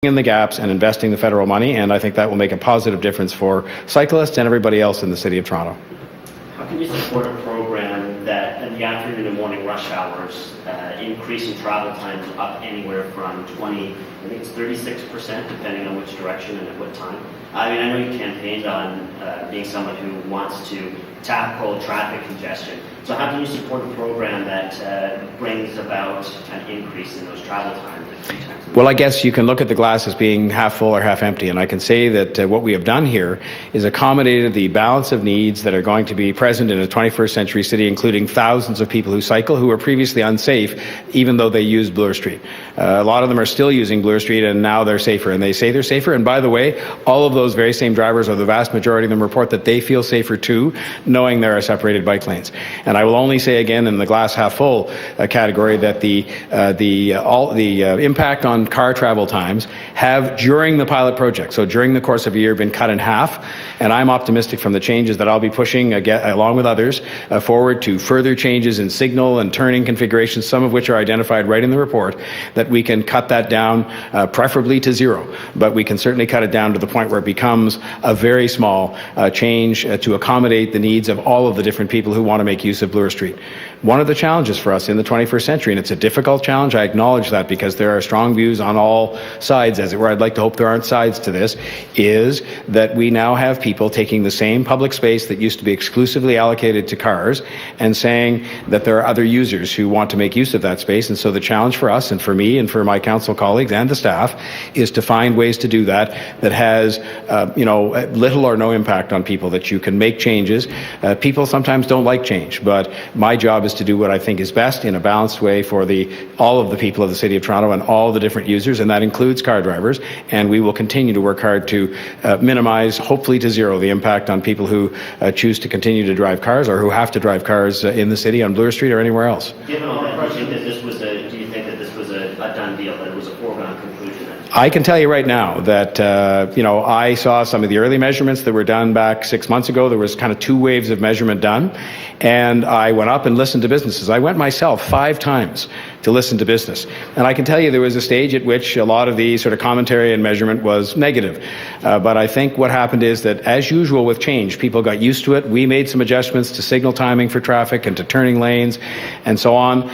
in the gaps and investing the federal money, and I think that will make a positive difference for cyclists and everybody else in the City of Toronto. How can you support a program that in the afternoon and morning rush hours, increasing travel times up anywhere from 20, I think it's 36%, depending on which direction and at what time? I mean, I know you campaigned on being someone who wants to tackle traffic congestion. So how can you support a program that brings about an increase in those travel times? Well, I guess you can look at the glass as being half full or half empty, and I can say that what we have done here is accommodated the balance of needs that are going to be present in a 21st century city, including thousands of people who cycle who were previously unsafe, even though they used Bloor Street. A lot of them are still using Bloor Street, and now they're safer, and they say they're safer. And by the way, all of those very same drivers, or the vast majority of them, report that they feel safer too, knowing there are separated bike lanes. And I will only say again in the glass half full category that the impact on car travel times have, during the pilot project, so during the course of a year, been cut in half. And I'm optimistic from the changes that I'll be pushing, along with others, forward to further changes in signal and turning configurations, some of which are identified right in the report, that we can cut that down, preferably to zero. But we can certainly cut it down to the point where it becomes a very small change to accommodate the needs of all of the different people who want to make use of Bloor Street. One of the challenges for us in the 21st century, and it's a difficult challenge, I acknowledge that, because there are strong views on all sides, as it were. I'd like to hope there aren't sides to this, is that we now have people taking the same public space that used to be exclusively allocated to cars and saying that there are other users who want to make use of that space. And so the challenge for us, and for me, and for my council colleagues and the staff, is to find ways to do that has little or no impact on people, that you can make changes. People sometimes don't like change, but my job is to do what I think is best in a balanced way for all of the people of the City of Toronto and all the different users, and that includes car drivers. And we will continue to work hard to minimize, hopefully to zero, the impact on people who choose to continue to drive cars or who have to drive cars in the city, on Bloor Street or anywhere else. Given all that, do you think that this was a done deal, that it was a foregone conclusion? I can tell you right now that, I saw some of the early measurements that were done back 6 months ago. There was kind of 2 waves of measurement done, and I went up and listened to businesses. I went myself 5 times to listen to business. And I can tell you there was a stage at which a lot of the sort of commentary and measurement was negative. But I think what happened is that, as usual with change, people got used to it. We made some adjustments to signal timing for traffic and to turning lanes and so on.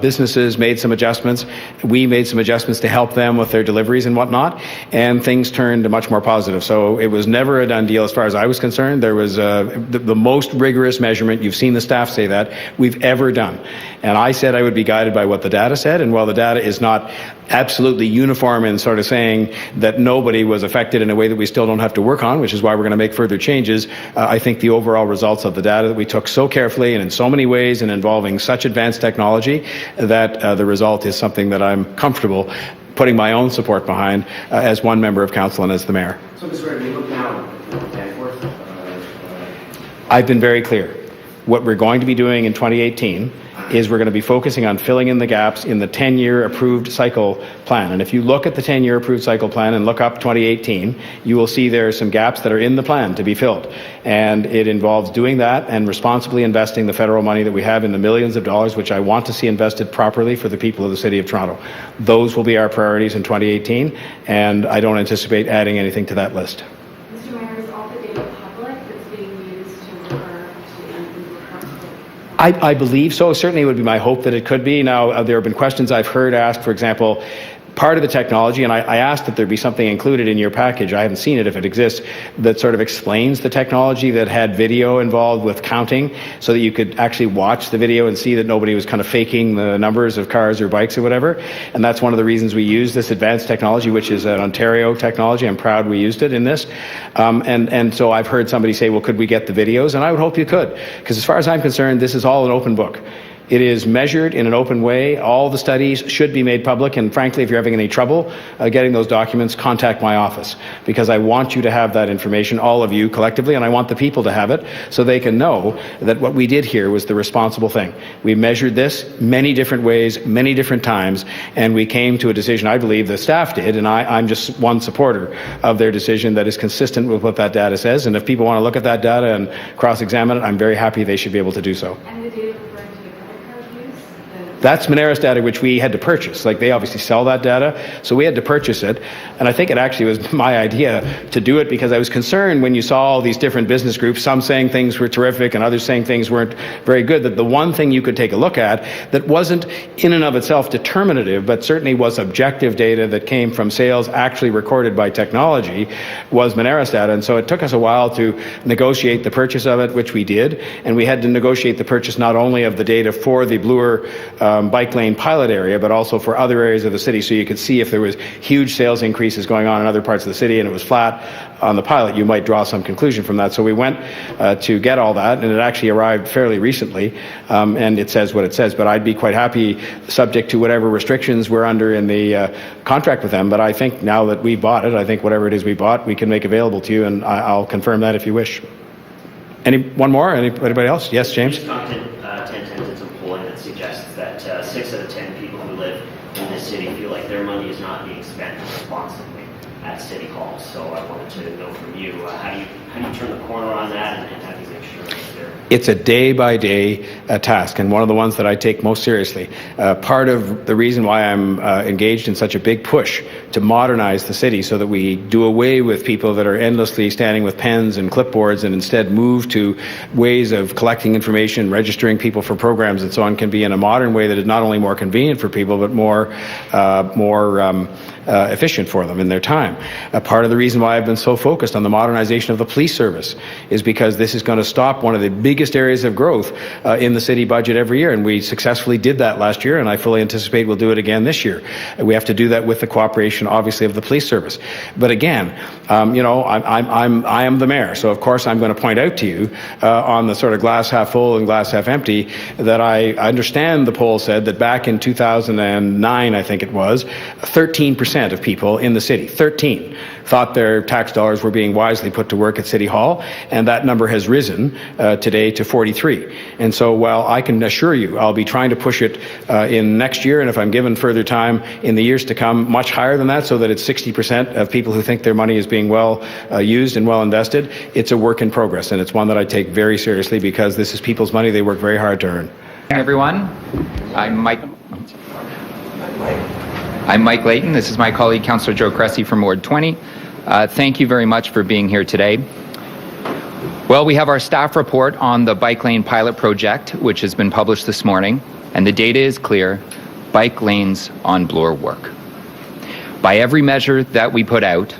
Businesses made some adjustments. We made some adjustments to help them with their deliveries and whatnot, and things turned much more positive. So it was never a done deal as far as I was concerned. There was the most rigorous measurement, you've seen the staff say that, we've ever done. And I said I would be guided by what the data said, and while the data is not absolutely uniform in sort of saying that nobody was affected in a way that we still don't have to work on, which is why we're going to make further changes, I think the overall results of the data that we took so carefully and in so many ways and involving such advanced technology, that the result is something that I'm comfortable putting my own support behind as one member of council and as the mayor. So, Mr. Ray, we look now at Danforth. I've been very clear. What we're going to be doing in 2018 is we're going to be focusing on filling in the gaps in the 10-year approved cycle plan. And if you look at the 10-year approved cycle plan and look up 2018, you will see there are some gaps that are in the plan to be filled. And it involves doing that and responsibly investing the federal money that we have in the millions of dollars, which I want to see invested properly for the people of the City of Toronto. Those will be our priorities in 2018, and I don't anticipate adding anything to that list. Mr. Mayor, is all the data public that's being used to refer to? I believe so. Certainly it would be my hope that it could be. Now, there have been questions I've heard asked, for example, part of the technology, and I asked that there be something included in your package, I haven't seen it if it exists, that sort of explains the technology that had video involved with counting, so that you could actually watch the video and see that nobody was kind of faking the numbers of cars or bikes or whatever. And that's one of the reasons we use this advanced technology, which is an Ontario technology. I'm proud we used it in this. And so I've heard somebody say, well, could we get the videos? And I would hope you could, because as far as I'm concerned, this is all an open book. It is measured in an open way. All the studies should be made public, and frankly, if you're having any trouble getting those documents, contact my office, because I want you to have that information, all of you collectively, and I want the people to have it so they can know that what we did here was the responsible thing. We measured this many different ways, many different times, and we came to a decision, I believe the staff did, and I'm just one supporter of their decision that is consistent with what that data says. And if people want to look at that data and cross-examine it, I'm very happy they should be able to do so. And the data referring to the credit card use, That's Moneris data which we had to purchase. Like, they obviously sell that data, so we had to purchase it. And I think it actually was my idea to do it because I was concerned when you saw all these different business groups, some saying things were terrific and others saying things weren't very good, that the one thing you could take a look at that wasn't in and of itself determinative, but certainly was objective data that came from sales actually recorded by technology, was Moneris data. And so it took us a while to negotiate the purchase of it, which we did. And we had to negotiate the purchase not only of the data for the Bloor bike lane pilot area, but also for other areas of the city, so you could see if there was huge sales increases going on in other parts of the city and it was flat on the pilot, you might draw some conclusion from that. So we went to get all that, and it actually arrived fairly recently, and it says what it says. But I'd be quite happy, subject to whatever restrictions we're under in the contract with them. But I think now that we bought it, I think whatever it is we bought, we can make available to you, and I'll confirm that if you wish. One more? Anybody else? Yes, James? 1010 did some polling that suggests that 6 out of 10 people who live in this city feel like their money is not being spent responsibly at City Hall. So I wanted to know from you, how do you turn the corner on that, and how do you make sure that they're... It's a day-by-day task, and one of the ones that I take most seriously. Part of the reason why I'm engaged in such a big push to modernize the city so that we do away with people that are endlessly standing with pens and clipboards and instead move to ways of collecting information, registering people for programs and so on, can be in a modern way that is not only more convenient for people but more efficient for them in their time. Part of the reason why I've been so focused on the modernization of the police service is because this is going to stop one of the biggest areas of growth in the city budget every year, and we successfully did that last year, and I fully anticipate we'll do it again this year. We have to do that with the cooperation, obviously, of the police service. But again, I am the mayor, so of course I'm going to point out to you on the sort of glass half full and glass half empty that I understand the poll said that back in 2009, I think it was, 13% of people in the city, 13, thought their tax dollars were being wisely put to work at City Hall, and that number has risen today to 43. And so while I can assure you I'll be trying to push it in next year, and if I'm given further time in the years to come, much higher than that, so that it's 60% of people who think their money is being well used and well invested, it's a work in progress, and it's one that I take very seriously because this is people's money they work very hard to earn. Everyone, I'm Mike Layton. This is my colleague, Councillor Joe Cressy from Ward 20. Thank you very much for being here today. Well, we have our staff report on the bike lane pilot project, which has been published this morning, and the data is clear. Bike lanes on Bloor work. By every measure that we put out,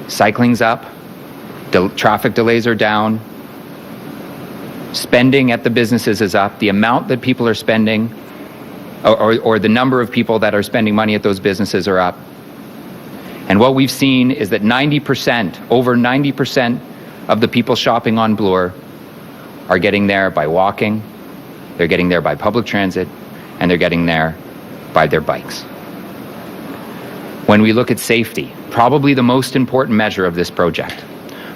cycling's up, traffic delays are down, spending at the businesses is up, the amount that people are spending or the number of people that are spending money at those businesses are up. And what we've seen is that over 90% of the people shopping on Bloor are getting there by walking, they're getting there by public transit, and they're getting there by their bikes. When we look at safety, probably the most important measure of this project,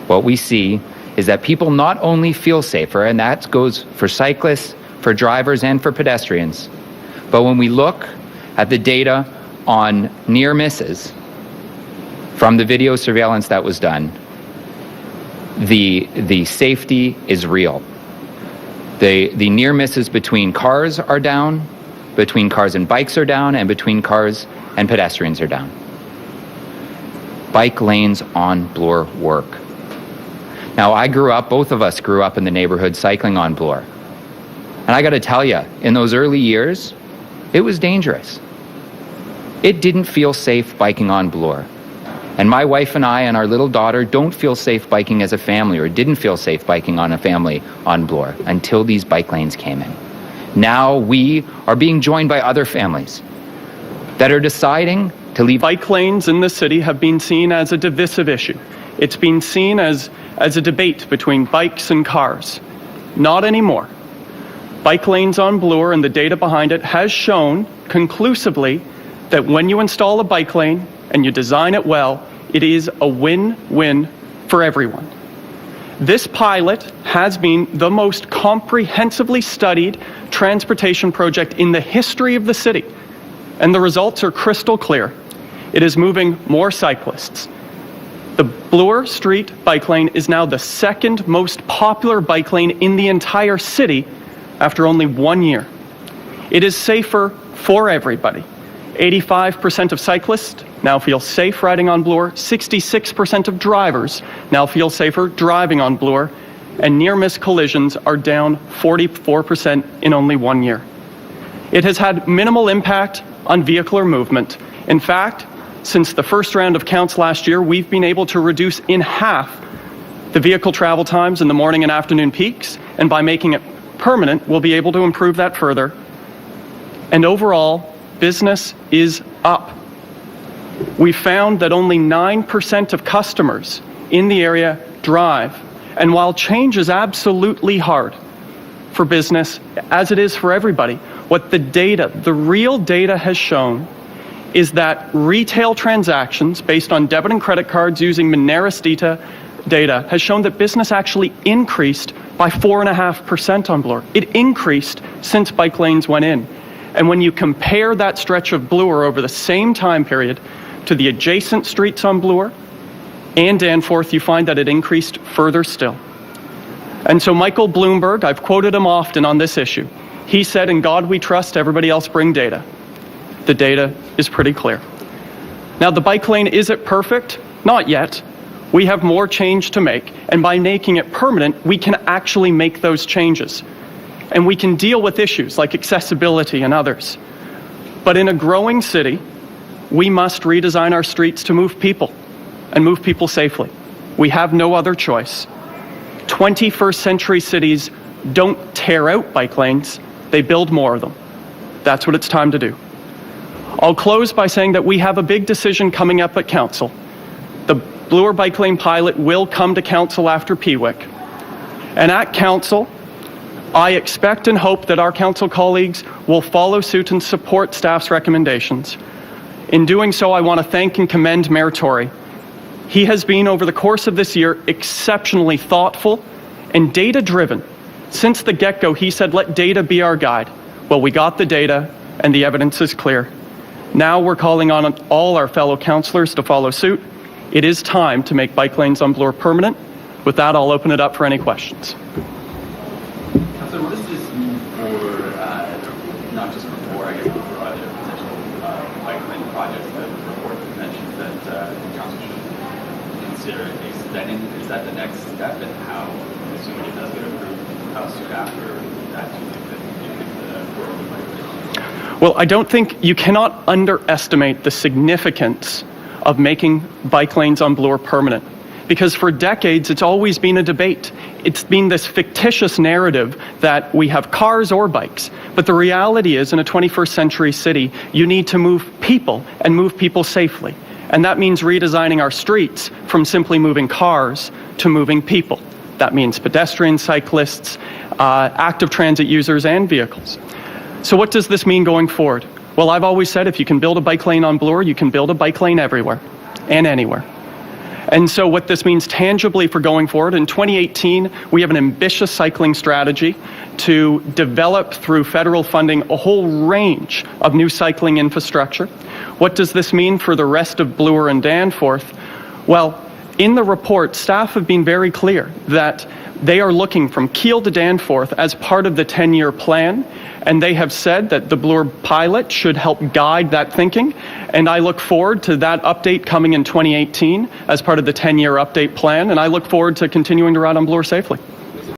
what we see is that people not only feel safer, and that goes for cyclists, for drivers, and for pedestrians, but when we look at the data on near misses from the video surveillance that was done, the safety is real. The near misses between cars are down, between cars and bikes are down, and between cars and pedestrians are down. Bike lanes on Bloor work. Now, both of us grew up in the neighborhood cycling on Bloor. And I got to tell you, in those early years, it was dangerous. It didn't feel safe biking on Bloor. And my wife and I and our little daughter don't feel safe biking as a family, or didn't feel safe biking on a family on Bloor until these bike lanes came in. Now we are being joined by other families that are deciding to leave. Bike lanes in the city have been seen as a divisive issue. It's been seen as a debate between bikes and cars. Not anymore. Bike lanes on Bloor and the data behind it has shown conclusively that when you install a bike lane and you design it well, it is a win-win for everyone. This pilot has been the most comprehensively studied transportation project in the history of the city, and the results are crystal clear. It is moving more cyclists. The Bloor Street Bike Lane is now the second most popular bike lane in the entire city after only 1 year. It is safer for everybody. 85% of cyclists now feel safe riding on Bloor. 66% of drivers now feel safer driving on Bloor. And near-miss collisions are down 44% in only 1 year. It has had minimal impact on vehicular movement. In fact, since the first round of counts last year, we've been able to reduce in half the vehicle travel times in the morning and afternoon peaks, and by making it permanent, we'll be able to improve that further. And overall, business is up. We found that only 9% of customers in the area drive. And while change is absolutely hard for business, as it is for everybody, what the data, the real data has shown is that retail transactions based on debit and credit cards using Moneris data has shown that business actually increased by 4.5% on Bloor. It increased since bike lanes went in. And when you compare that stretch of Bloor over the same time period to the adjacent streets on Bloor and Danforth, you find that it increased further still. And so Michael Bloomberg, I've quoted him often on this issue, he said, "In God we trust, everybody else bring data." The data is pretty clear. Now, the bike lane, is it perfect? Not yet. We have more change to make, and by making it permanent, we can actually make those changes. And we can deal with issues like accessibility and others. But in a growing city, we must redesign our streets to move people, and move people safely. We have no other choice. 21st century cities don't tear out bike lanes, they build more of them. That's what it's time to do. I'll close by saying that we have a big decision coming up at Council. The Bloor Bike Lane pilot will come to Council after Pewick. And at Council, I expect and hope that our Council colleagues will follow suit and support staff's recommendations. In doing so, I want to thank and commend Mayor Tory. He has been, over the course of this year, exceptionally thoughtful and data-driven. Since the get-go, he said, "Let data be our guide." Well, we got the data, and the evidence is clear. Now we're calling on all our fellow councillors to follow suit. It is time to make bike lanes on Bloor permanent. With that, I'll open it up for any questions. Councillor, what does this mean for, not just for Bloor, I guess, but for other potential bike lane projects? The report mentions that the council should consider extending. Is that the next step? And how, assuming it does get approved, how soon after that do you think that you could work with bike lanes? Well, I don't think you cannot underestimate the significance of making bike lanes on Bloor permanent. Because for decades, it's always been a debate. It's been this fictitious narrative that we have cars or bikes. But the reality is, in a 21st century city, you need to move people and move people safely. And that means redesigning our streets from simply moving cars to moving people. That means pedestrians, cyclists, active transit users, and vehicles. So what does this mean going forward? Well, I've always said if you can build a bike lane on Bloor, you can build a bike lane everywhere and anywhere. And so what this means tangibly for going forward, in 2018, we have an ambitious cycling strategy to develop through federal funding a whole range of new cycling infrastructure. What does this mean for the rest of Bloor and Danforth? Well, in the report, staff have been very clear that they are looking from Kiel to Danforth as part of the 10-year plan, and they have said that the Bloor pilot should help guide that thinking, and I look forward to that update coming in 2018 as part of the 10-year update plan, and I look forward to continuing to ride on Bloor safely.